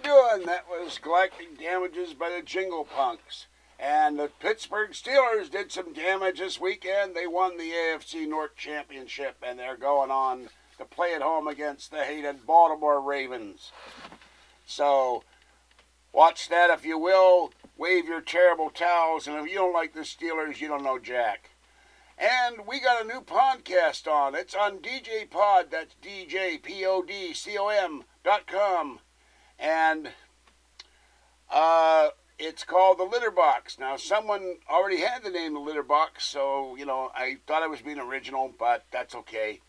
doing? That was Galactic Damages by the Jingle Punks. And the Pittsburgh Steelers did some damage this weekend. They won the AFC North Championship, and they're going on to play at home against the hated Baltimore Ravens. So, watch that if you will. Wave your terrible towels, and if you don't like the Steelers, you don't know Jack. And we got a new podcast on. It's on DJ Pod. That's DJPodcom.com. And it's called The Litter Box. Now, someone already had the name The Litter Box, so, I thought I was being original, but that's okay.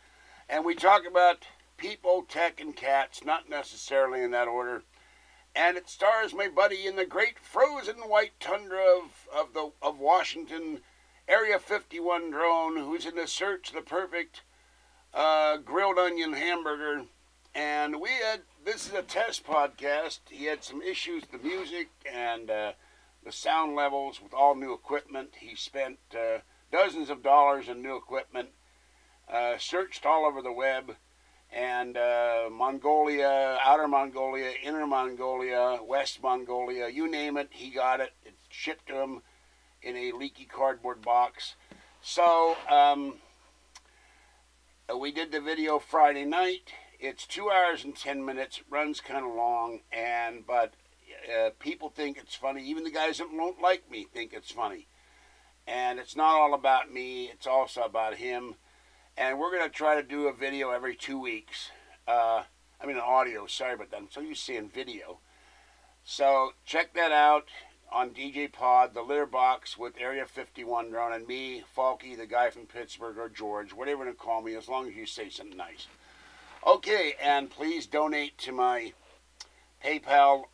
And we talk about people, tech, and cats, not necessarily in that order. And it stars my buddy in the great frozen white tundra of Washington, Area 51 drone, who's in the search of the perfect grilled onion hamburger. And this is a test podcast. He had some issues with the music and the sound levels with all new equipment. He spent dozens of dollars in new equipment, searched all over the web, and Mongolia, Outer Mongolia, Inner Mongolia, West Mongolia, you name it, he got it. It shipped to him in a leaky cardboard box. So, we did the video Friday night. It's 2 hours and 10 minutes. It runs kind of long, but people think it's funny. Even the guys that don't like me think it's funny. And it's not all about me. It's also about him. And we're going to try to do a video every 2 weeks. An audio, sorry about that. I'm so used to seeing video. So check that out on DJ Pod, The Litter Box with Area 51 drone, and me, Falky, the guy from Pittsburgh, or George, whatever you want to call me, as long as you say something nice. Okay, and please donate to my PayPal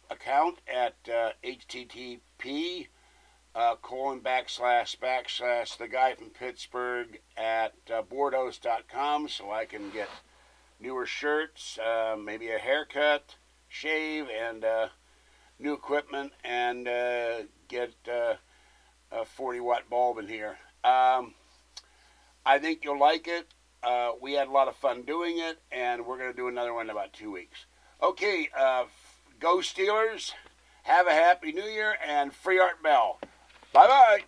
account at http // the guy from Pittsburgh at boardhouse.com, so I can get newer shirts, maybe a haircut, shave, and new equipment, and get a 40-watt bulb in here. I think you'll like it. We had a lot of fun doing it, and we're going to do another one in about 2 weeks. Okay, go Steelers. Have a happy New Year, and free Art Bell. Bye-bye.